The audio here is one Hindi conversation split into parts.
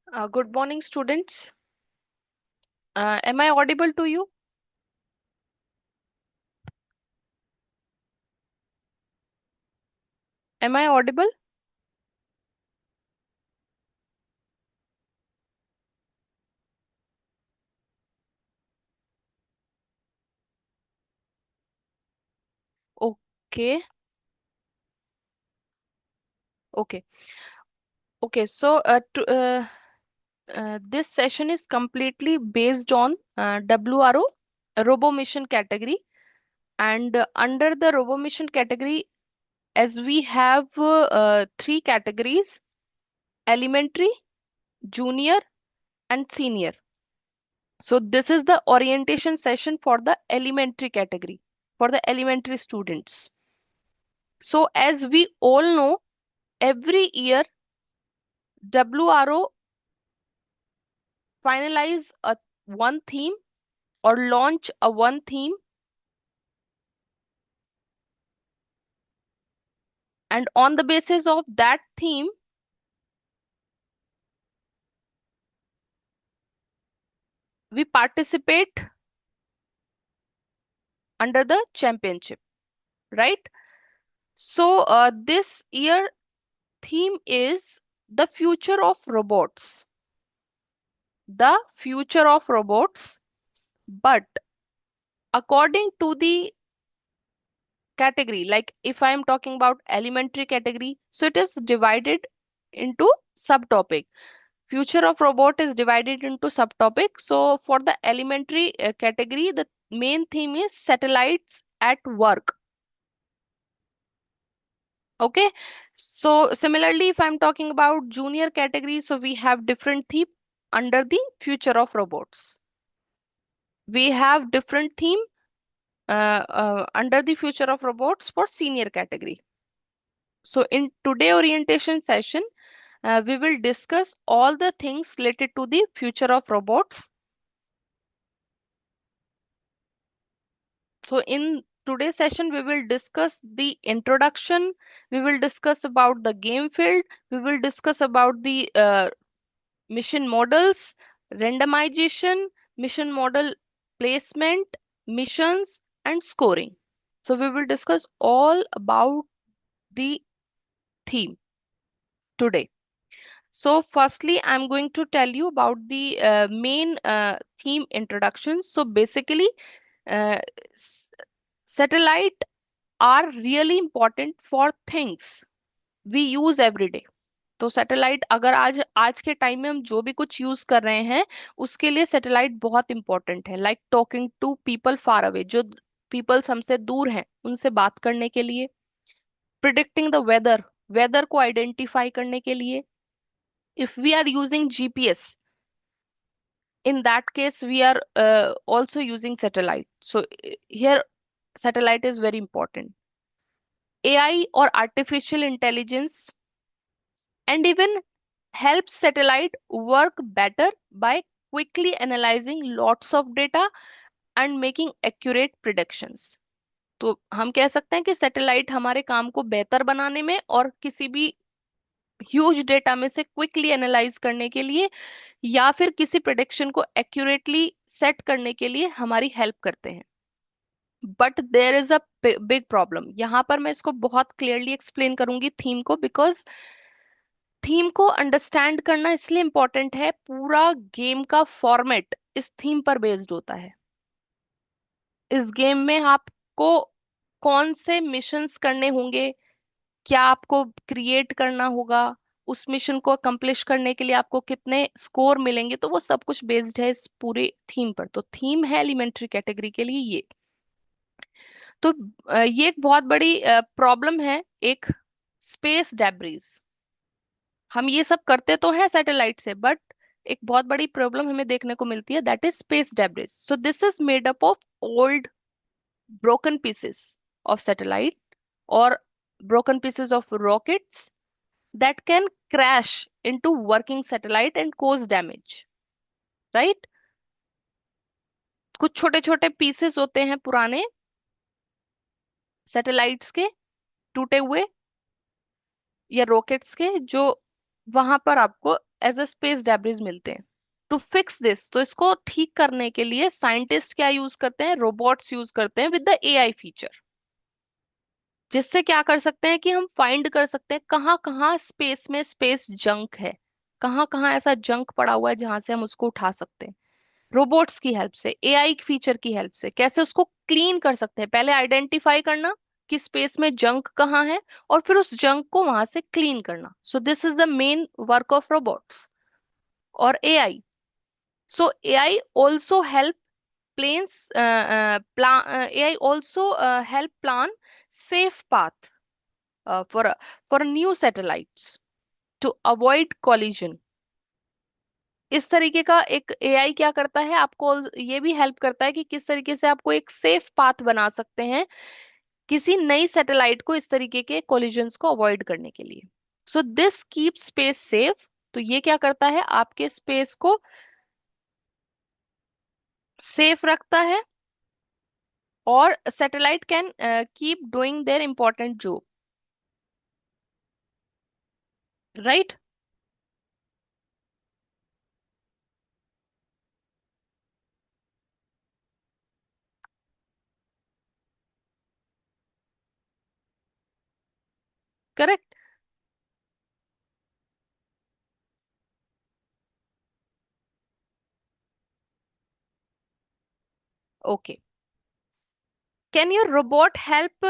Good morning, students. Am I audible to you? Am I audible? Okay. Okay. Okay. This session is completely based on WRO, Robo Mission category, and under the Robo Mission category, as we have three categories: elementary, junior, and senior. So this is the orientation session for the elementary category, for the elementary students. So as we all know, every year WRO finalize a one theme or launch a one theme, and on the basis of that theme we participate under the championship, right? So this year theme is the future of robots, the future of robots. But according to the category, like if I am talking about elementary category, so it is divided into subtopic. Future of robot is divided into subtopic. So for the elementary category, the main theme is satellites at work. Okay. So similarly, if I'm talking about junior category, so we have different theme under the future of robots. We have different theme under the future of robots for senior category. So in today orientation session, we will discuss all the things related to the future of robots. So in today's session, we will discuss the introduction, we will discuss about the game field, we will discuss about the mission models, randomization, mission model placement, missions, and scoring. So we will discuss all about the theme today. So firstly, I'm going to tell you about the main theme introduction. So basically, uh, s- satellite are really important for things we use every day. तो सैटेलाइट अगर आज आज के टाइम में हम जो भी कुछ यूज कर रहे हैं उसके लिए सैटेलाइट बहुत इंपॉर्टेंट है, like talking to people far away, जो पीपल्स हमसे दूर हैं उनसे बात करने के लिए, प्रिडिक्टिंग द वेदर, वेदर को आइडेंटिफाई करने के लिए, if we are using GPS, in that case we are also using satellite. So here satellite is very important. AI or artificial intelligence, and even helps satellite work better by quickly analyzing lots of data and making accurate predictions. तो हम कह सकते हैं कि सैटेलाइट हमारे काम को बेहतर बनाने में और किसी भी ह्यूज डेटा में से क्विकली एनालाइज करने के लिए या फिर किसी प्रेडिक्शन को एक्यूरेटली सेट करने के लिए हमारी हेल्प करते हैं. But there is a big problem. यहाँ पर मैं इसको बहुत क्लियरली एक्सप्लेन करूंगी थीम को, बिकॉज थीम को अंडरस्टैंड करना इसलिए इंपॉर्टेंट है. पूरा गेम का फॉर्मेट इस थीम पर बेस्ड होता है. इस गेम में आपको कौन से मिशंस करने होंगे, क्या आपको क्रिएट करना होगा, उस मिशन को अकम्प्लिश करने के लिए आपको कितने स्कोर मिलेंगे, तो वो सब कुछ बेस्ड है इस पूरे थीम पर. तो थीम है एलिमेंट्री कैटेगरी के लिए ये. तो ये एक बहुत बड़ी प्रॉब्लम है, एक स्पेस डेब्रीज. हम ये सब करते तो हैं सैटेलाइट से, बट एक बहुत बड़ी प्रॉब्लम हमें देखने को मिलती है, that is space debris. So this is made up of old broken pieces of satellite or broken pieces of rockets that can crash into working satellite and cause damage, right? कुछ छोटे छोटे पीसेस होते हैं पुराने सैटेलाइट्स के, टूटे हुए, या रॉकेट्स के, जो वहां पर आपको एज अ स्पेस डेब्रिस मिलते हैं। टू फिक्स दिस, तो इसको ठीक करने के लिए साइंटिस्ट क्या यूज करते हैं, रोबोट्स यूज करते हैं विद द एआई फीचर, जिससे क्या कर सकते हैं कि हम फाइंड कर सकते हैं कहाँ कहाँ स्पेस में स्पेस जंक है, कहाँ कहाँ ऐसा जंक पड़ा हुआ है जहां से हम उसको उठा सकते हैं। रोबोट्स की हेल्प से, एआई फीचर की हेल्प से कैसे उसको क्लीन कर सकते हैं, पहले आइडेंटिफाई करना कि स्पेस में जंक कहाँ है, और फिर उस जंक को वहां से क्लीन करना। So this is the main work of robots और AI. So AI also help planes plan AI also help plan safe path for new satellites to avoid collision। इस तरीके का एक एआई क्या करता है, आपको ये भी हेल्प करता है कि किस तरीके से आपको एक सेफ पाथ बना सकते हैं किसी नई सैटेलाइट को इस तरीके के कोलिजन्स को अवॉइड करने के लिए। So this keep space safe. तो ये क्या करता है, आपके स्पेस को सेफ रखता है, और satellite can keep doing there important job, right. Correct. Okay. Can your robot help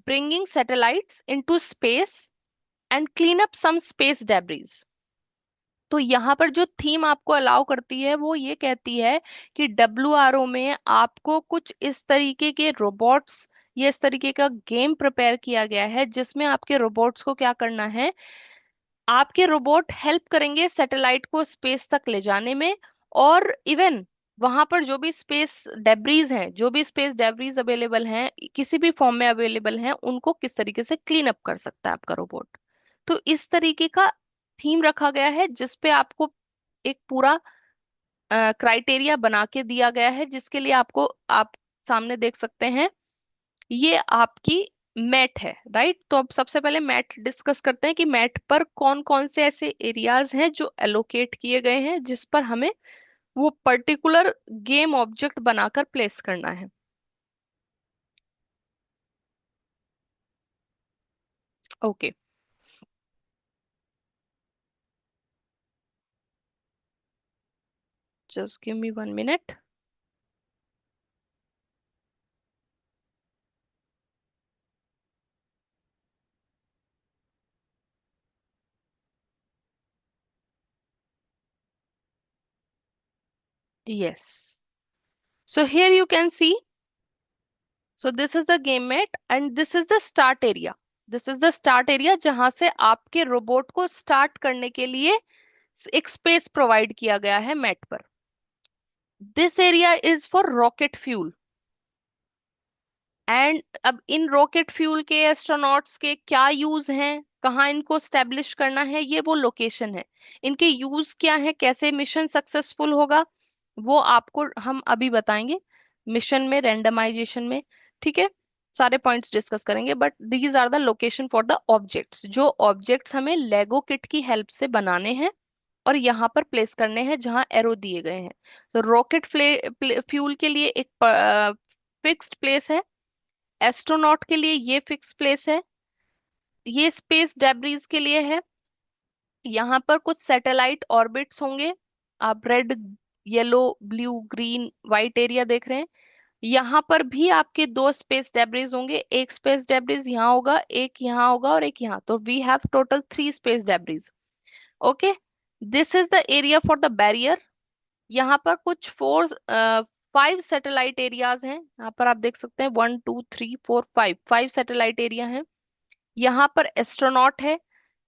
bringing satellites into space and clean up some space debris? तो यहाँ पर जो थीम आपको अलाउ करती है वो ये कहती है कि WRO में आपको कुछ इस तरीके के रोबोट्स, ये इस तरीके का गेम प्रिपेयर किया गया है जिसमें आपके रोबोट्स को क्या करना है, आपके रोबोट हेल्प करेंगे सैटेलाइट को स्पेस तक ले जाने में, और इवन वहां पर जो भी स्पेस डेब्रीज हैं, जो भी स्पेस डेब्रीज अवेलेबल हैं, किसी भी फॉर्म में अवेलेबल हैं, उनको किस तरीके से क्लीन अप कर सकता है आपका रोबोट। तो इस तरीके का थीम रखा गया है जिसपे आपको एक पूरा क्राइटेरिया बना के दिया गया है, जिसके लिए आपको, आप सामने देख सकते हैं, ये आपकी मैट है, राइट। तो अब सबसे पहले मैट डिस्कस करते हैं कि मैट पर कौन कौन से ऐसे एरियाज हैं जो एलोकेट किए गए हैं जिस पर हमें वो पर्टिकुलर गेम ऑब्जेक्ट बनाकर प्लेस करना है। Okay, just give me 1 minute. Yes, so here you can see, so this is the game mat and this is the start area. This is the start area जहां से आपके रोबोट को स्टार्ट करने के लिए एक स्पेस प्रोवाइड किया गया है मैट पर। This area is for rocket fuel. And अब इन रॉकेट फ्यूल के, एस्ट्रोनॉट्स के क्या यूज हैं, कहाँ इनको स्टेब्लिश करना है, ये वो लोकेशन है। इनके यूज क्या है, कैसे मिशन सक्सेसफुल होगा, वो आपको हम अभी बताएंगे मिशन में, रैंडमाइजेशन में। ठीक है, सारे पॉइंट्स डिस्कस करेंगे, but these are the location for the objects, जो ऑब्जेक्ट्स हमें लेगो किट की हेल्प से बनाने हैं और यहाँ पर प्लेस करने हैं जहाँ एरो दिए गए हैं। तो रॉकेट फ्यूल के लिए एक फिक्स्ड प्लेस है, एस्ट्रोनॉट के लिए ये फिक्स प्लेस है, ये स्पेस डेब्रीज के लिए है। यहाँ पर कुछ सैटेलाइट ऑर्बिट्स होंगे, आप red, yellow, blue, green, white area देख रहे हैं। यहाँ पर भी आपके दो स्पेस डेब्रीज होंगे, एक स्पेस डेब्रीज यहाँ होगा, एक यहाँ होगा और एक यहाँ, तो we have total 3 space debris. Okay, this is the area for the barrier. यहाँ पर कुछ 5 सैटेलाइट एरियाज हैं, यहाँ पर आप देख सकते हैं 1 2 3 4 5, 5 सैटेलाइट एरिया हैं। यहाँ पर एस्ट्रोनॉट है,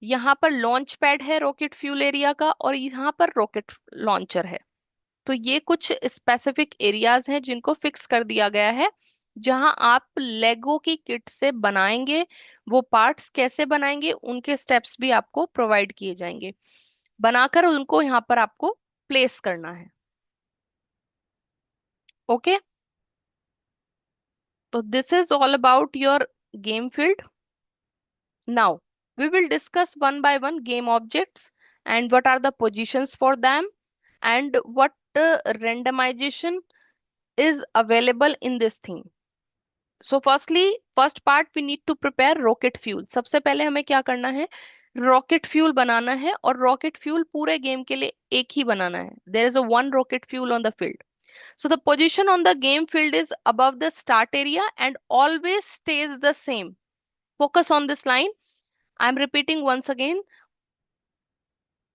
यहाँ पर लॉन्च पैड है रॉकेट फ्यूल एरिया का, और यहाँ पर रॉकेट लॉन्चर है। तो ये कुछ स्पेसिफिक एरियाज हैं जिनको फिक्स कर दिया गया है, जहां आप लेगो की किट से बनाएंगे। वो पार्ट्स कैसे बनाएंगे उनके स्टेप्स भी आपको प्रोवाइड किए जाएंगे, बनाकर उनको यहाँ पर आपको प्लेस करना है। Okay, so this is all about your game field. Now, we will discuss one by one game objects and what are the positions for them, and what randomization is available in this theme. So firstly, first part we need to prepare rocket fuel. सबसे पहले हमें क्या करना है, रॉकेट फ्यूल बनाना है, और रॉकेट फ्यूल पूरे गेम के लिए एक ही बनाना है। There is a one rocket fuel on the field. So the position on the game field is above the start area and always stays the same. Focus on this line. I'm repeating once again.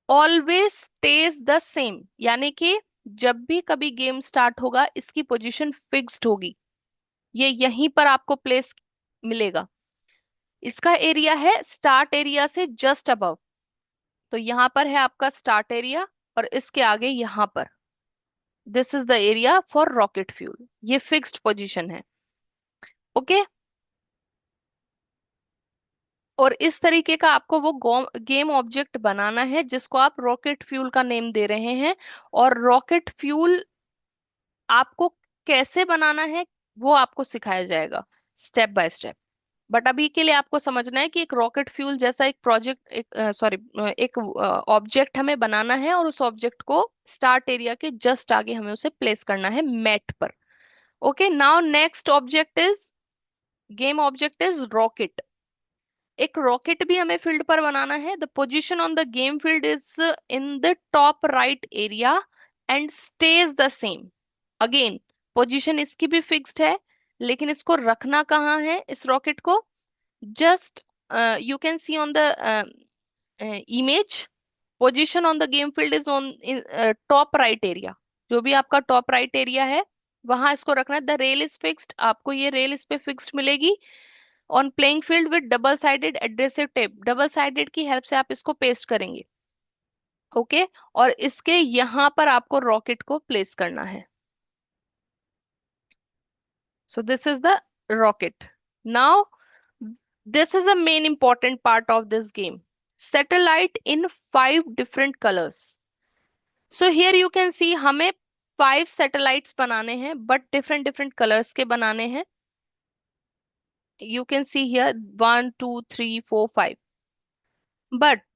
Always stays the same. यानी कि जब भी कभी गेम स्टार्ट होगा इसकी पोजीशन फिक्स्ड होगी, ये यहीं पर आपको प्लेस मिलेगा। इसका एरिया है स्टार्ट एरिया से जस्ट अबव, तो यहाँ पर है आपका स्टार्ट एरिया, और इसके आगे यहाँ पर this is the area for rocket fuel. ये फिक्स्ड पोजीशन है। ओके, और इस तरीके का आपको वो गेम ऑब्जेक्ट बनाना है जिसको आप रॉकेट फ्यूल का नेम दे रहे हैं। और रॉकेट फ्यूल आपको कैसे बनाना है वो आपको सिखाया जाएगा स्टेप बाय स्टेप। बट अभी के लिए आपको समझना है कि एक रॉकेट फ्यूल जैसा एक प्रोजेक्ट, एक सॉरी एक ऑब्जेक्ट हमें बनाना है, और उस ऑब्जेक्ट को स्टार्ट एरिया के जस्ट आगे हमें उसे प्लेस करना है मैट पर। Okay, now next object is, game object is rocket. एक रॉकेट भी हमें फील्ड पर बनाना है। The position on the game field is in the top right area and stage the same. Again position इसकी भी फिक्स्ड है, लेकिन इसको रखना कहाँ है इस रॉकेट को, just you can see on the image, position on the game field is on in top right area। जो भी आपका टॉप राइट एरिया है वहां इसको रखना है। द रेल इज फिक्स्ड, आपको ये रेल इस पे फिक्स्ड मिलेगी। On playing field with double sided adhesive tape, double sided की हेल्प से आप इसको पेस्ट करेंगे। ओके, और इसके यहाँ पर आपको रॉकेट को प्लेस करना है। So this is the rocket. Now, this is a main important part of this game. Satellite in 5 different colors. So here you can see हमें 5 satellites बनाने हैं, but different different colors के बनाने हैं। You can see here 1, 2, 3, 4, 5. But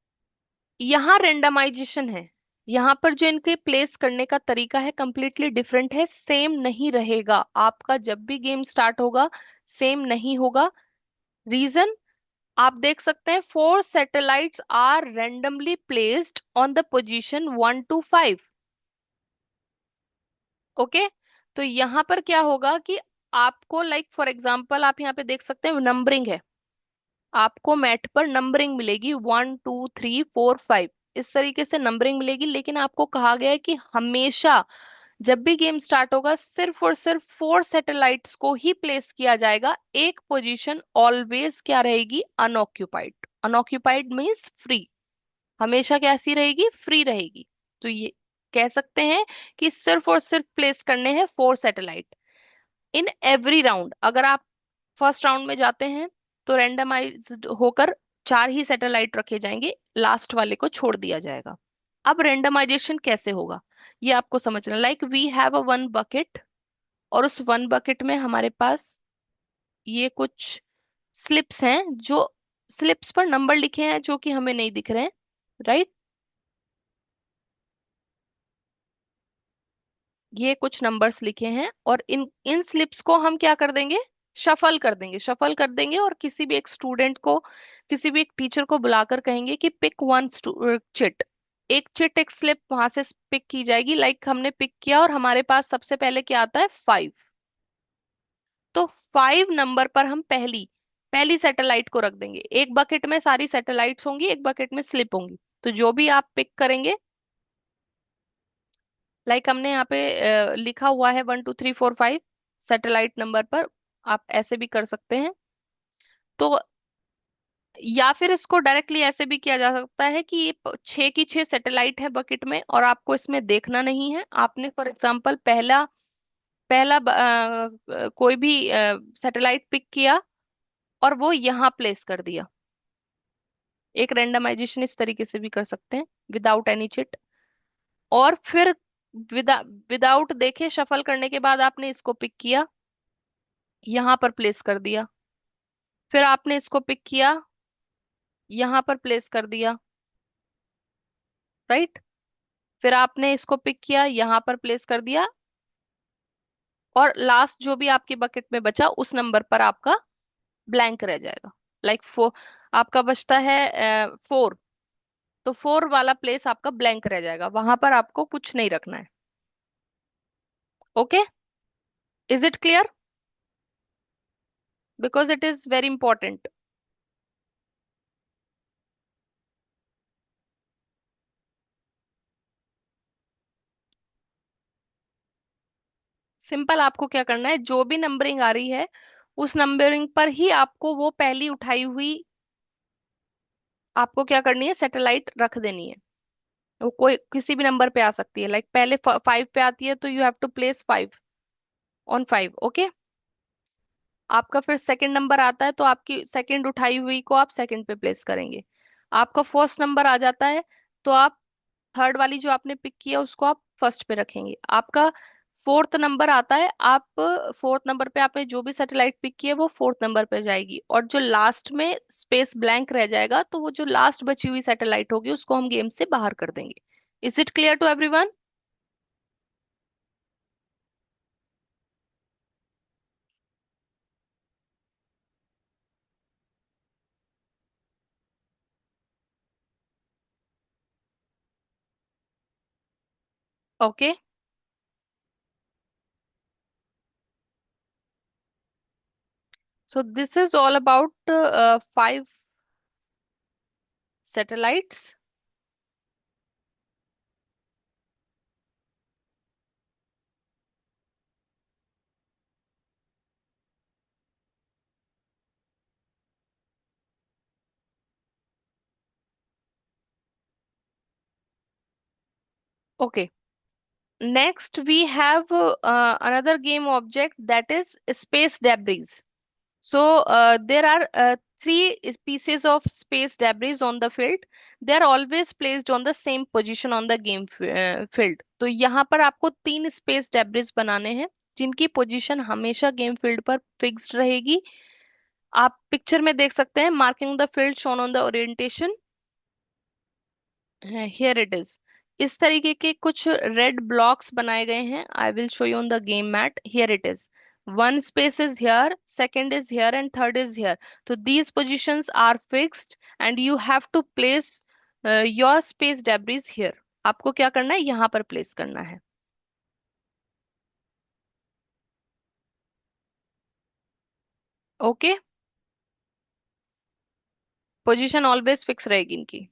यहाँ रेंडमाइजेशन है। यहाँ पर जो इनके प्लेस करने का तरीका है कंप्लीटली डिफरेंट है, सेम नहीं रहेगा। आपका जब भी गेम स्टार्ट होगा सेम नहीं होगा। रीजन आप देख सकते हैं, 4 satellites are randomly placed on the position 1 to 5। Okay, तो यहाँ पर क्या होगा कि आपको लाइक फॉर एग्जाम्पल आप यहाँ पे देख सकते हैं नंबरिंग है, आपको मैट पर नंबरिंग मिलेगी 1, 2, 3, 4, 5, इस तरीके से नंबरिंग मिलेगी। लेकिन आपको कहा गया है कि हमेशा जब भी गेम स्टार्ट होगा सिर्फ और सिर्फ 4 satellites को ही प्लेस किया जाएगा। एक पोजीशन ऑलवेज क्या रहेगी, अनऑक्यूपाइड। अनऑक्यूपाइड मीन्स फ्री, हमेशा कैसी रहेगी, फ्री रहेगी। तो ये कह सकते हैं कि सिर्फ और सिर्फ प्लेस करने हैं 4 सैटेलाइट इन एवरी राउंड। अगर आप फर्स्ट राउंड में जाते हैं तो रेंडमाइज्ड होकर 4 ही सैटेलाइट रखे जाएंगे, लास्ट वाले को छोड़ दिया जाएगा। अब रेंडमाइजेशन कैसे होगा ये आपको समझना। Like we have a one bucket, और उस वन बकेट में हमारे पास ये कुछ स्लिप्स हैं, जो स्लिप्स पर नंबर लिखे हैं जो कि हमें नहीं दिख रहे हैं, राइट। ये कुछ नंबर्स लिखे हैं, और इन इन स्लिप्स को हम क्या कर देंगे, शफल कर देंगे। शफल कर देंगे और किसी भी एक स्टूडेंट को, किसी भी एक टीचर को बुलाकर कहेंगे कि पिक वन चिट। एक चिट, एक स्लिप वहां से पिक की जाएगी। लाइक हमने पिक किया और हमारे पास सबसे पहले क्या आता है, 5। तो 5 नंबर पर हम पहली पहली सैटेलाइट को रख देंगे। एक बकेट में सारी सैटेलाइट्स होंगी, एक बकेट में स्लिप होंगी। तो जो भी आप पिक करेंगे, लाइक हमने यहाँ पे लिखा हुआ है 1, 2, 3, 4, 5 सैटेलाइट नंबर पर, आप ऐसे भी कर सकते हैं। तो या फिर इसको डायरेक्टली ऐसे भी किया जा सकता है कि ये 6 की 6 सैटेलाइट है बकेट में, और आपको इसमें देखना नहीं है। आपने फॉर एग्जांपल पहला पहला कोई भी सैटेलाइट पिक किया और वो यहाँ प्लेस कर दिया। एक रेंडमाइजेशन इस तरीके से भी कर सकते हैं विदाउट एनी चिट। और फिर विदाउट देखे शफल करने के बाद आपने इसको पिक किया, यहाँ पर प्लेस कर दिया। फिर आपने इसको पिक किया, यहाँ पर प्लेस कर दिया। राइट। फिर आपने इसको पिक किया, यहां पर प्लेस कर दिया, और लास्ट जो भी आपके बकेट में बचा उस नंबर पर आपका ब्लैंक रह जाएगा। लाइक फोर, आपका बचता है 4, तो 4 वाला प्लेस आपका ब्लैंक रह जाएगा, वहां पर आपको कुछ नहीं रखना है। Okay, is it clear? Because it is very important. Simple, आपको क्या करना है, जो भी नंबरिंग आ रही है उस नंबरिंग पर ही आपको वो पहली उठाई हुई, आपको क्या करनी है, सैटेलाइट रख देनी है। वो कोई किसी भी नंबर पे आ सकती है, लाइक पहले 5 पे आती है तो you have to place 5 on 5। Okay, आपका फिर सेकंड नंबर आता है तो आपकी सेकंड उठाई हुई को आप सेकंड पे प्लेस करेंगे। आपका फर्स्ट नंबर आ जाता है तो आप थर्ड वाली जो आपने पिक किया उसको आप फर्स्ट पे रखेंगे। आपका फोर्थ नंबर आता है, आप फोर्थ नंबर पे आपने जो भी सैटेलाइट पिक की है वो फोर्थ नंबर पे जाएगी, और जो लास्ट में स्पेस ब्लैंक रह जाएगा तो वो जो लास्ट बची हुई सैटेलाइट होगी उसको हम गेम से बाहर कर देंगे। Is it clear to everyone? Okay, so this is all about 5 satellites. Okay, next we have another game object, that is space debris. So there are three pieces of space debris on the field. They are always placed on the same position on the game field. तो यहाँ पर आपको 3 space debris बनाने हैं जिनकी पोजीशन हमेशा गेम फील्ड पर फिक्स्ड रहेगी। आप पिक्चर में देख सकते हैं, marking the field shown on the orientation, here it is. इस तरीके के कुछ रेड ब्लॉक्स बनाए गए हैं, I will show you on the game mat, here it is. one space is here, second is here, and third is here. So these positions are fixed and you have to place your space debris here. आपको क्या करना है, यहाँ पर प्लेस करना है। ओके, पोजीशन ऑलवेज फिक्स रहेगी इनकी,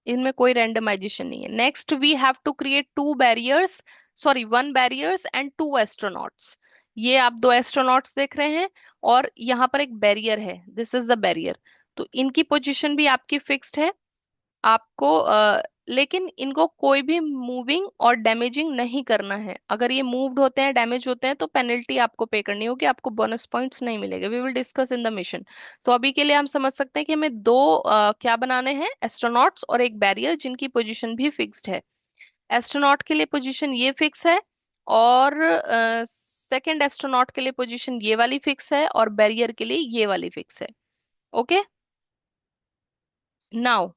इनमें कोई रैंडमाइजेशन नहीं है। Next we have to create 2 barriers, sorry 1 barriers and 2 astronauts. ये आप 2 एस्ट्रोनॉट्स देख रहे हैं और यहाँ पर एक बैरियर है, दिस इज द बैरियर। तो इनकी पोजीशन भी आपकी फिक्स्ड है। आपको लेकिन इनको कोई भी मूविंग और डैमेजिंग नहीं करना है। अगर ये मूव्ड होते हैं, डैमेज होते हैं, तो पेनल्टी आपको पे करनी होगी, आपको बोनस पॉइंट्स नहीं मिलेंगे। We will discuss in the mission. तो अभी के लिए हम समझ सकते हैं कि हमें 2 क्या बनाने हैं, एस्ट्रोनॉट्स और एक बैरियर, जिनकी पोजीशन भी फिक्स्ड है। एस्ट्रोनॉट के लिए पोजीशन ये फिक्स है, और सेकंड एस्ट्रोनॉट के लिए पोजीशन ये वाली फिक्स है, और बैरियर के लिए ये वाली फिक्स है। Okay, now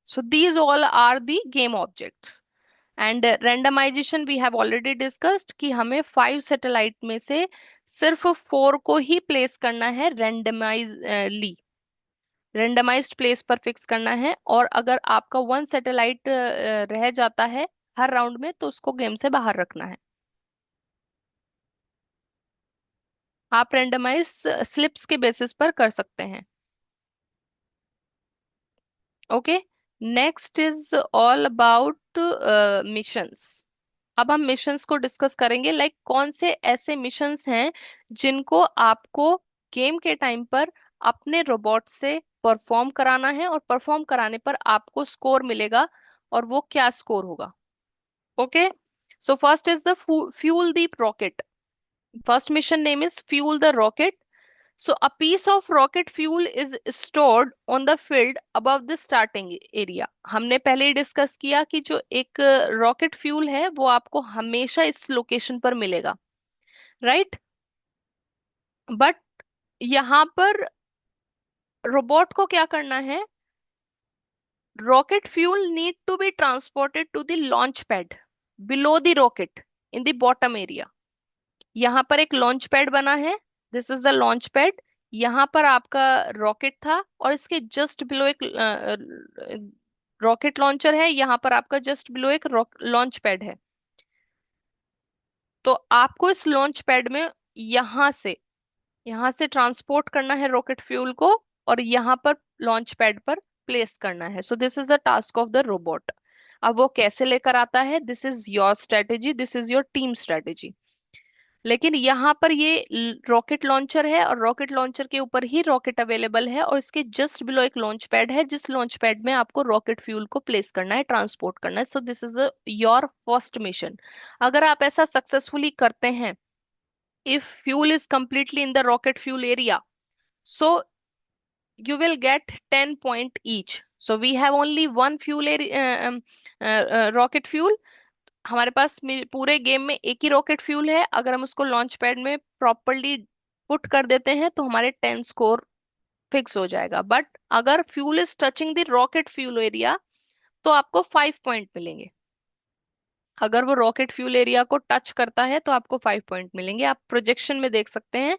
so these all are the game objects. And randomization we have already discussed कि हमें 5 सैटेलाइट में से सिर्फ 4 को ही प्लेस करना है रेंडमाइजली, रेंडमाइज्ड प्लेस पर फिक्स करना है। और अगर आपका 1 सैटेलाइट रह जाता है हर राउंड में तो उसको गेम से बाहर रखना है। आप रेंडमाइज स्लिप्स के बेसिस पर कर सकते हैं। Okay, next is all about missions. अब हम मिशंस को डिस्कस करेंगे, लाइक कौन से ऐसे मिशंस हैं जिनको आपको गेम के टाइम पर अपने रोबोट से परफॉर्म कराना है, और परफॉर्म कराने पर आपको स्कोर मिलेगा, और वो क्या स्कोर होगा। Okay, so first is the fuel the rocket. First mission name is fuel the rocket. So a piece of rocket fuel is stored on the field above the starting area. हमने पहले ही डिस्कस किया कि जो एक रॉकेट फ्यूल है वो आपको हमेशा इस लोकेशन पर मिलेगा, राइट। बट यहाँ पर रोबोट को क्या करना है, rocket fuel need to be transported to the launch pad below the rocket in the bottom area. यहाँ पर एक लॉन्च पैड बना है, this is the launch pad. यहाँ पर आपका रॉकेट था और इसके जस्ट बिलो एक रॉकेट लॉन्चर है, यहाँ पर आपका जस्ट बिलो एक लॉन्च पैड है। तो आपको इस लॉन्च पैड में यहाँ से यहाँ से ट्रांसपोर्ट करना है रॉकेट फ्यूल को, और यहाँ पर लॉन्च पैड पर प्लेस करना है। सो this is the task of the robot. अब वो कैसे लेकर आता है, this is your strategy, this is your team strategy. लेकिन यहाँ पर ये रॉकेट लॉन्चर है और रॉकेट लॉन्चर के ऊपर ही रॉकेट अवेलेबल है, और इसके जस्ट बिलो एक लॉन्च पैड है जिस लॉन्च पैड में आपको रॉकेट फ्यूल को प्लेस करना है, ट्रांसपोर्ट करना है। सो this is your first mission. अगर आप ऐसा सक्सेसफुली करते हैं, if fuel is completely in the rocket fuel area, so you will get 10 point each. So we have only one fuel area, rocket fuel। हमारे पास पूरे गेम में एक ही रॉकेट फ्यूल है, अगर हम उसको लॉन्च पैड में प्रॉपरली पुट कर देते हैं तो हमारे 10 स्कोर फिक्स हो जाएगा। बट अगर fuel is touching the rocket fuel area तो आपको 5 पॉइंट मिलेंगे। अगर वो रॉकेट फ्यूल एरिया को टच करता है तो आपको 5 पॉइंट मिलेंगे। आप प्रोजेक्शन में देख सकते हैं,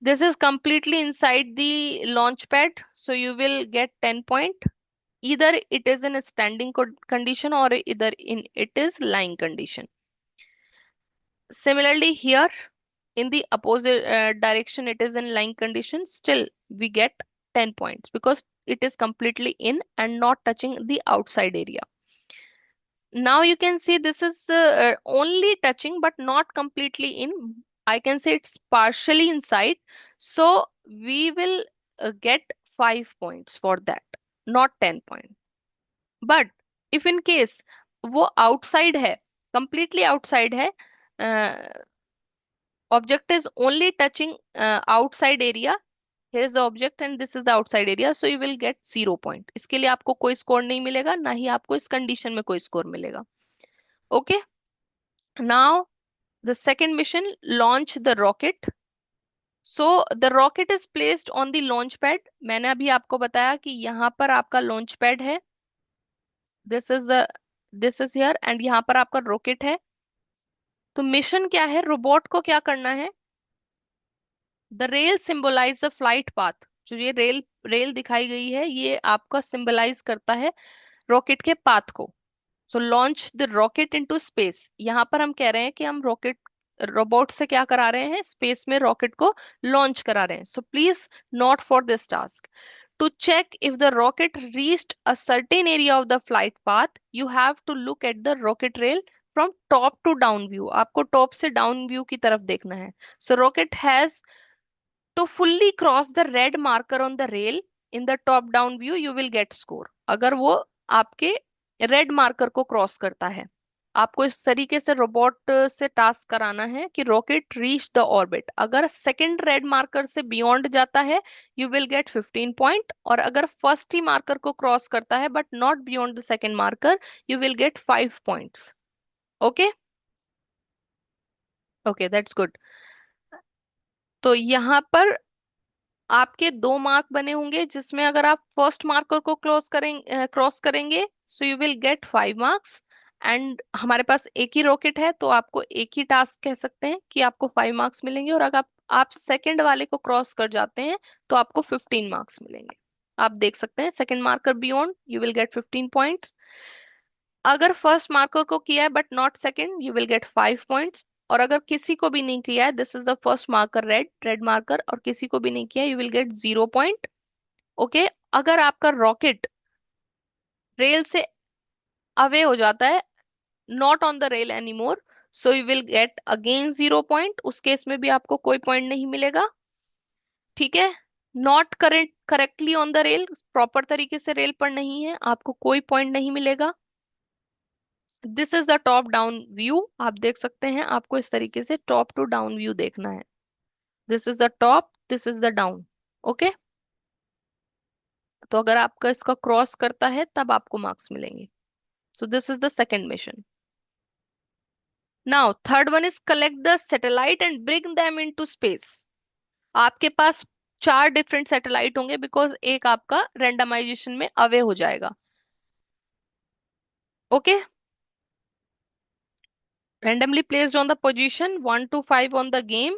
this is completely inside the launch pad, so you will get 10 point। Either it is in a standing condition or either in it is lying condition। Similarly here, in the opposite direction it is in lying condition, still we get 10 points because it is completely in and not touching the outside area। Now you can see this is only touching but not completely in, I can say it's partially inside, so we will get 5 points for that, not 10 point। But if in case वो outside है, completely outside है, object is only touching outside area, here is the object and this is the outside area, so you will get 0 point। इसके लिए आपको कोई स्कोर नहीं मिलेगा, ना ही आपको इस कंडीशन में कोई स्कोर मिलेगा। Okay, now the second mission, launch the rocket। so the rocket is placed on the launch pad। मैंने अभी आपको बताया कि यहाँ पर आपका launch pad है, this is the this is here, and यहाँ पर आपका रॉकेट है। तो मिशन क्या है, रोबोट को क्या करना है, the rail symbolize the flight path. जो ये रेल रेल दिखाई गई है ये आपका सिंबलाइज करता है रॉकेट के पाथ को। So launch the rocket into space. यहाँ पर हम कह रहे हैं कि हम रॉकेट रोबोट से क्या करा रहे हैं, स्पेस में रॉकेट को लॉन्च करा रहे हैं। So please note for this task, to check if the rocket reached a certain area of the flight path, you have to look at the rocket rail from top to down view। आपको टॉप से डाउन व्यू की तरफ देखना है। So rocket has to fully cross the red marker on the rail in the top down view, you will get score। अगर वो आपके रेड मार्कर को क्रॉस करता है, आपको इस तरीके से रोबोट से टास्क कराना है कि रॉकेट रीच द ऑर्बिट। अगर सेकंड रेड मार्कर से बियॉन्ड जाता है यू विल गेट 15 पॉइंट, और अगर फर्स्ट ही मार्कर को क्रॉस करता है but not beyond the second marker you will gate 5 points. Okay okay, that's good. तो यहाँ पर आपके दो मार्क बने होंगे, जिसमें अगर आप फर्स्ट मार्कर को क्रॉस करेंगे so you will gate 5 marks. And हमारे पास एक ही रॉकेट है तो आपको एक ही टास्क कह सकते हैं कि आपको 5 मार्क्स मिलेंगे, और अगर आप सेकंड वाले को क्रॉस कर जाते हैं तो आपको 15 मार्क्स मिलेंगे। आप देख सकते हैं second marker beyond you will gate 15 points. अगर फर्स्ट मार्कर को किया है but not second you will gate 5 points, और अगर किसी को भी नहीं किया है, this is the first marker red red marker, और किसी को भी नहीं किया you will get 0 point. Okay, अगर आपका रॉकेट रेल से अवे हो जाता है, not on the rail any more, so you will gate again 0 point. उस केस में भी आपको कोई पॉइंट नहीं मिलेगा। ठीक है, not correctly on the rail, proper तरीके से रेल पर नहीं है, आपको कोई पॉइंट नहीं मिलेगा। This is the top down view, आप देख सकते हैं, आपको इस तरीके से टॉप टू डाउन व्यू देखना है। This is the top, this is the down. Okay, तो अगर आपका इसका क्रॉस करता है तब आपको मार्क्स मिलेंगे। सो this is the second mission. Now third one is collect the satellite and bring them into space. आपके पास 4 डिफरेंट सैटेलाइट होंगे बिकॉज एक आपका रेंडमाइजेशन में अवे हो जाएगा। Okay, randomly placed on the position 1 to 5 on the game,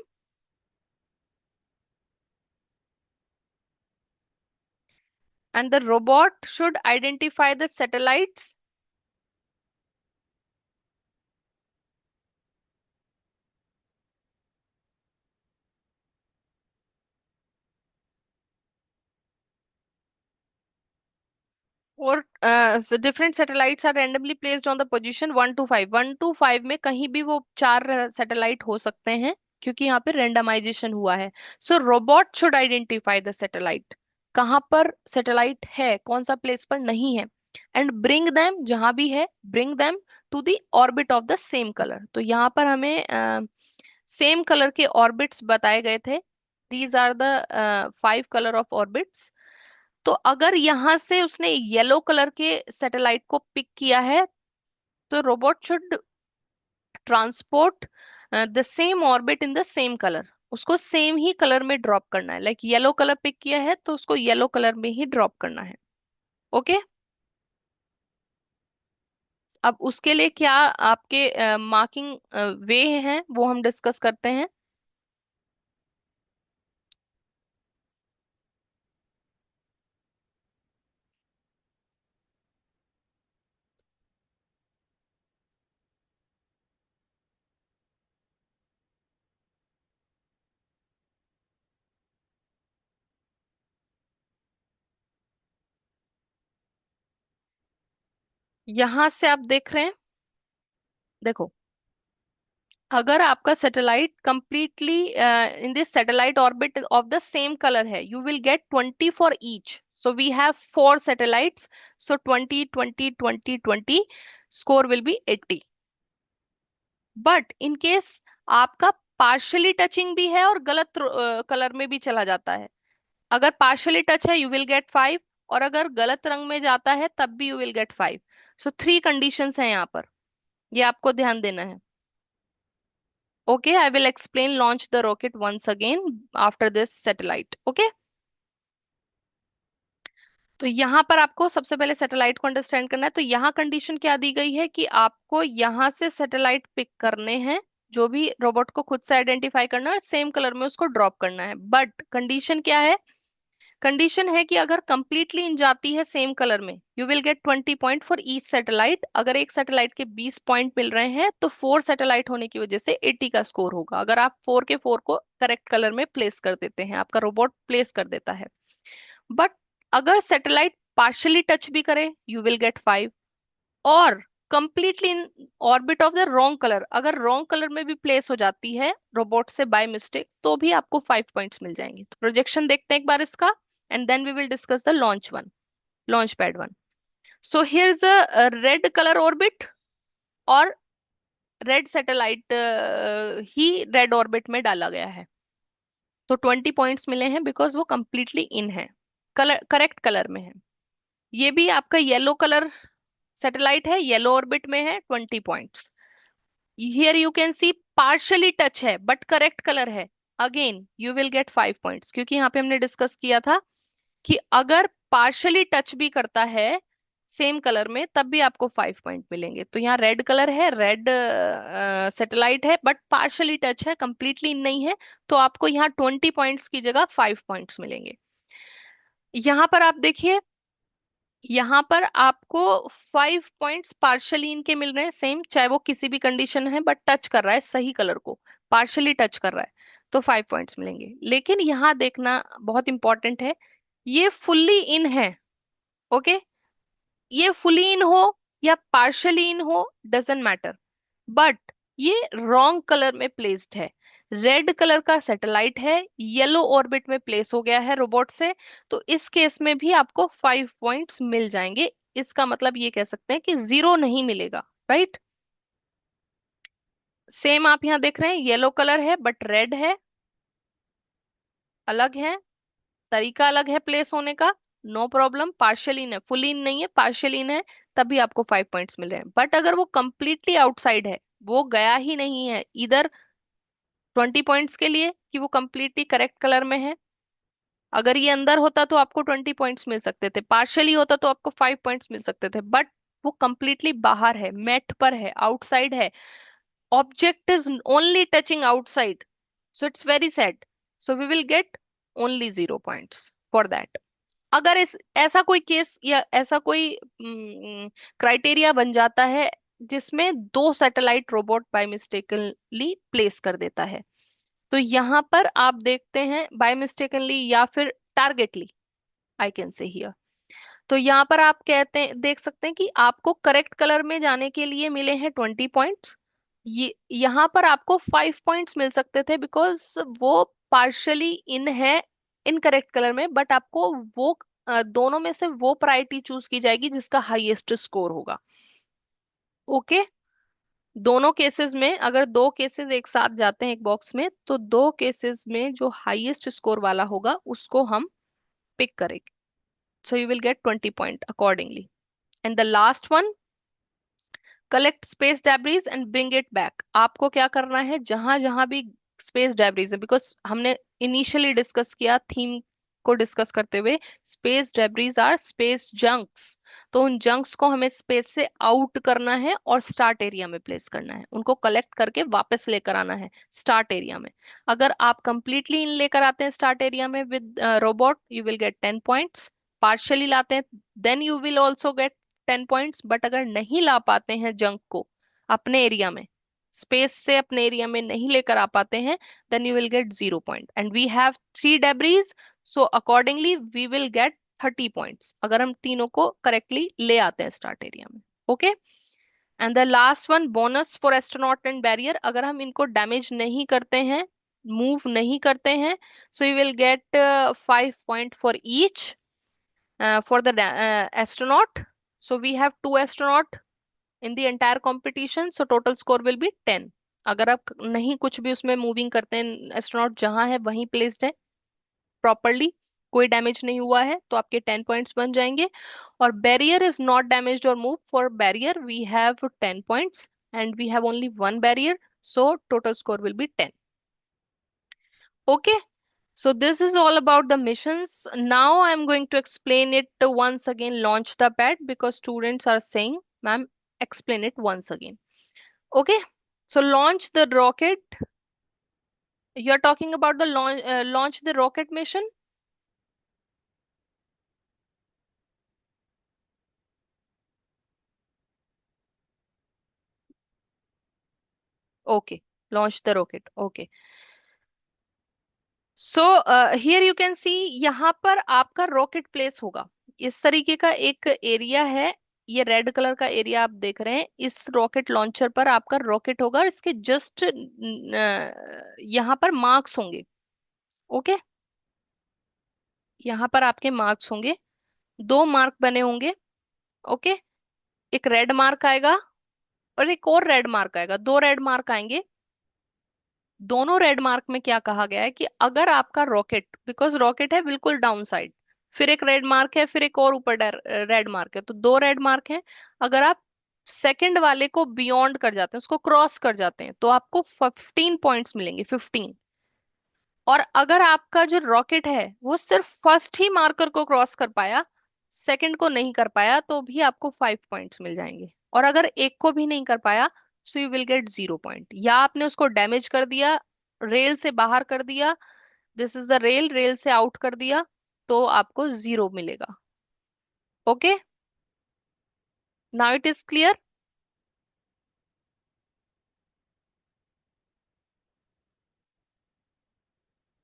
and the robot should identify the satellites और so different satellites are randomly placed on the position 1 to 5। 1 to 5 में कहीं भी वो चार सैटेलाइट हो सकते हैं, क्योंकि यहाँ पे रेंडमाइजेशन हुआ है। So robot should identify the satellite, कहाँ पर सैटेलाइट है, कौन सा प्लेस पर नहीं है, एंड ब्रिंग देम, जहां भी है bring them to the orbit of the same colour. तो यहाँ पर हमें सेम कलर के ऑर्बिट्स बताए गए थे। These are the 5 colour of orbits. तो अगर यहां से उसने येलो कलर के सैटेलाइट को पिक किया है, तो robot should transport the same orbit in the same colour. उसको सेम ही कलर में ड्रॉप करना है। लाइक येलो कलर पिक किया है तो उसको येलो कलर में ही ड्रॉप करना है। ओके, अब उसके लिए क्या आपके मार्किंग वे हैं वो हम डिस्कस करते हैं। यहां से आप देख रहे हैं, देखो, अगर आपका satellite completely in this satellite orbit of the same colour है, you will get 20 for each. So we have 4 satellites, so 20 20 20 20, score will be 80। But in case आपका पार्शली टचिंग भी है और गलत कलर में भी चला जाता है, अगर पार्शली टच है यू विल गेट 5, और अगर गलत रंग में जाता है तब भी you will gate 5। So 3 conditions हैं यहाँ पर, ये आपको ध्यान देना है। Okay, I will explain launch the rocket once again after this satellite. Okay, तो यहाँ पर आपको सबसे पहले सैटेलाइट को अंडरस्टैंड करना है। तो यहाँ कंडीशन क्या दी गई है कि आपको यहाँ से सैटेलाइट पिक करने हैं, जो भी रोबोट को खुद से आइडेंटिफाई करना है, सेम कलर में उसको ड्रॉप करना है। बट कंडीशन क्या है? कंडीशन है कि अगर कंप्लीटली इन जाती है सेम कलर में, you will get 20 point for each satellite. अगर एक सैटेलाइट के 20 पॉइंट मिल रहे हैं तो 4 सैटेलाइट होने की वजह से 80 का स्कोर होगा। अगर आप 4 के 4 को करेक्ट कलर में प्लेस कर देते हैं, आपका रोबोट प्लेस कर देता है। बट अगर सैटेलाइट पार्शली टच भी करे, यू विल गेट 5। और completely in orbit of the wrong colour, अगर रॉन्ग कलर में भी प्लेस हो जाती है रोबोट से बाय मिस्टेक, तो भी आपको 5 पॉइंट्स मिल जाएंगे। तो प्रोजेक्शन देखते हैं एक बार इसका, and then we will discuss the launch pad one. So here is a red colour orbit, और रेड सैटेलाइट ही रेड ऑर्बिट में डाला गया है। तो 20 पॉइंट्स मिले हैं बिकॉज वो कंप्लीटली इन है, कलर करेक्ट कलर में है। ये भी आपका येलो कलर सैटेलाइट है, येलो ऑर्बिट में है, 20 points. Here you can C partially touch है बट करेक्ट कलर है, again you will gate 5 points, क्योंकि यहाँ पे हमने डिस्कस किया था कि अगर पार्शली टच भी करता है सेम कलर में तब भी आपको 5 पॉइंट मिलेंगे। तो यहाँ रेड कलर है, रेड सैटेलाइट है, बट पार्शली टच है, कंप्लीटली नहीं है, तो आपको यहाँ 20 पॉइंट्स की जगह 5 पॉइंट्स मिलेंगे। यहाँ पर आप देखिए, यहाँ पर आपको 5 पॉइंट्स पार्शली इनके मिल रहे हैं सेम, चाहे वो किसी भी कंडीशन है, बट टच कर रहा है सही कलर को, पार्शली टच कर रहा है, तो 5 पॉइंट्स मिलेंगे। लेकिन यहाँ देखना बहुत इंपॉर्टेंट है, ये फुल्ली इन है। ओके, ये फुली इन हो या पार्शली इन हो, डजेंट मैटर, बट ये रॉन्ग कलर में प्लेस्ड है। रेड कलर का सैटेलाइट है, येलो ऑर्बिट में प्लेस हो गया है रोबोट से, तो इस केस में भी आपको 5 पॉइंट्स मिल जाएंगे। इसका मतलब ये कह सकते हैं कि जीरो नहीं मिलेगा, राइट। सेम आप यहाँ देख रहे हैं, येलो कलर है बट रेड है, अलग है, तरीका अलग है प्लेस होने का, नो प्रॉब्लम। पार्शियल इन है, फुल इन नहीं है, पार्शियल इन है, तभी आपको 5 पॉइंट्स मिल रहे हैं। बट अगर वो कंप्लीटली आउटसाइड है, वो गया ही नहीं है इधर, 20 पॉइंट्स के लिए कि वो कंप्लीटली करेक्ट कलर में है। अगर ये अंदर होता तो आपको 20 पॉइंट्स मिल सकते थे, पार्शियली होता तो आपको 5 पॉइंट्स मिल सकते थे, बट वो कंप्लीटली बाहर है, मेट पर है, आउटसाइड है, object is only touching outside, so it's very sad, so we will get only 0 points for that. अगर इस ऐसा कोई केस या ऐसा कोई क्राइटेरिया बन जाता है जिसमें दो satellite robot by mistakenly place कर देता है, तो यहां पर आप देखते हैं बाय मिस्टेकनली या फिर टारगेटली, आई कैन से हियर। तो यहाँ पर आप कहते हैं, देख सकते हैं कि आपको करेक्ट कलर में जाने के लिए मिले हैं 20 पॉइंट्स। ये यहाँ पर आपको 5 पॉइंट्स मिल सकते थे बिकॉज वो पार्शली इन है इनकरेक्ट कलर में, बट आपको वो दोनों में से वो प्रायोरिटी चूज की जाएगी जिसका हाईएस्ट स्कोर होगा। ओके, दोनों केसेस में अगर दो केसेस एक साथ जाते हैं एक बॉक्स में, तो दो केसेस में जो हाईएस्ट स्कोर वाला होगा उसको हम पिक करेंगे, so you will get 20 point accordingly. And the last one, collect space debris and bring it back। आपको क्या करना है, जहां जहां भी स्पेस डेब्रीज है, बिकॉज हमने इनिशियली डिस्कस किया थीम को डिस्कस करते हुए, space debris are space junks, तो उन जंक्स को हमें स्पेस से आउट करना है और स्टार्ट एरिया में प्लेस करना है, उनको कलेक्ट करके वापस लेकर आना है स्टार्ट एरिया में। अगर आप कंप्लीटली इन लेकर आते हैं स्टार्ट एरिया में with robot, you will get 10 points. Partially लाते हैं, then you will also get 10 points. But अगर नहीं ला पाते हैं जंक को अपने एरिया में, स्पेस से अपने एरिया में नहीं लेकर आ पाते हैं, then you will get 0 point. And we have 3 debris, so accordingly we will get 30 points अगर हम तीनों को करेक्टली ले आते हैं स्टार्ट एरिया में। Okay, and the last one, bonus for astronaut and barrier. अगर हम इनको डैमेज नहीं करते हैं, मूव नहीं करते हैं, so you will gate 5 point for each for the astronaut. So we have two astronaut in the entire competition, so total score will be 10। अगर आप नहीं कुछ भी उसमें मूविंग करते हैं, एस्ट्रोनॉट जहां है वहीं प्लेस्ड है प्रॉपरली, कोई डैमेज नहीं हुआ है, तो आपके 10 पॉइंट्स बन जाएंगे। और बैरियर इज नॉट डैमेज्ड और move, for barrier we have 10 points and we have only one barrier, so total score will be 10। Okay, so this is all about the missions. Now I'm going to explain it once again, launch the pad, because students are saying, ma'am, explain it once again. Okay, so launch the rocket. You're talking about the launch the rocket mission. Okay, launch the rocket. Okay. So here you can सी, यहाँ पर आपका रॉकेट प्लेस होगा। इस तरीके का एक एरिया है, ये रेड कलर का एरिया आप देख रहे हैं, इस रॉकेट लॉन्चर पर आपका रॉकेट होगा और इसके जस्ट यहाँ पर मार्क्स होंगे। ओके, यहाँ पर आपके मार्क्स होंगे, दो मार्क बने होंगे। ओके, एक रेड मार्क आएगा और एक और रेड मार्क आएगा, दो रेड मार्क आएंगे। दोनों रेड मार्क में क्या कहा गया है कि अगर आपका रॉकेट, बिकॉज रॉकेट है बिल्कुल डाउन साइड, फिर एक रेड मार्क है, फिर एक और ऊपर रेड मार्क है, तो दो रेड मार्क है। अगर आप सेकंड वाले को बियॉन्ड कर जाते हैं, उसको क्रॉस कर जाते हैं, तो आपको 15 पॉइंट्स मिलेंगे, 15। और अगर आपका जो रॉकेट है वो सिर्फ फर्स्ट ही मार्कर को क्रॉस कर पाया, सेकंड को नहीं कर पाया, तो भी आपको 5 पॉइंट्स मिल जाएंगे। और अगर एक को भी नहीं कर पाया, so you will get 0 point. या आपने उसको डैमेज कर दिया, रेल से बाहर कर दिया, this is the rail, rail से आउट कर दिया, तो आपको 0 मिलेगा। Okay, now it is clear.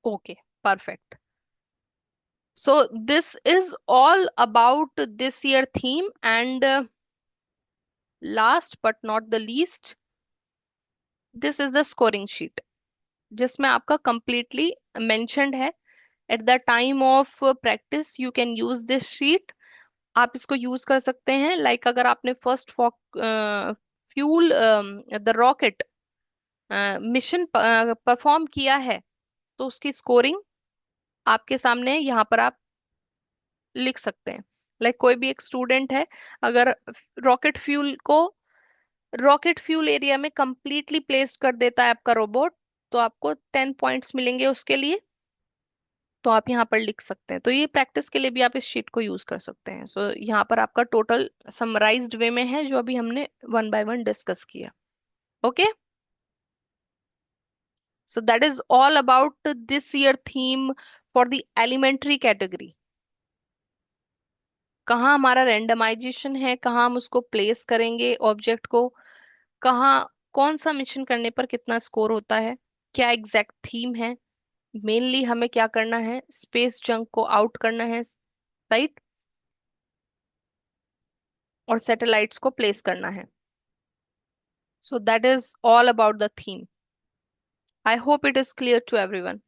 Okay, perfect. So this is all about this year theme, and last but not the least, this is the scoring sheet, जिसमें आपका कंप्लीटली मेंशन्ड है। At the time of practice you can use this sheet. आप इसको यूज कर सकते हैं, लाइक अगर आपने first fuel the rocket mission perform किया है, तो उसकी स्कोरिंग आपके सामने यहाँ पर आप लिख सकते हैं। लाइक कोई भी एक स्टूडेंट है, अगर रॉकेट फ्यूल एरिया में कंप्लीटली प्लेस कर देता है आपका रोबोट, तो आपको 10 पॉइंट्स मिलेंगे उसके लिए। तो आप यहाँ पर लिख सकते हैं। तो ये प्रैक्टिस के लिए भी आप इस शीट को यूज कर सकते हैं। सो यहाँ पर आपका टोटल समराइज्ड वे में है जो अभी हमने वन बाय वन डिस्कस किया। Okay, so that is all about this year theme for the elementary category. कहाँ हमारा रेंडमाइजेशन है, कहाँ हम उसको प्लेस करेंगे ऑब्जेक्ट को, कहाँ कौन सा मिशन करने पर कितना स्कोर होता है, क्या एग्जैक्ट थीम है, मेनली हमें क्या करना है, स्पेस जंक को आउट करना है, राइट, और सैटेलाइट्स को प्लेस करना है। So that is all about the theme. I hope it is clear to everyone.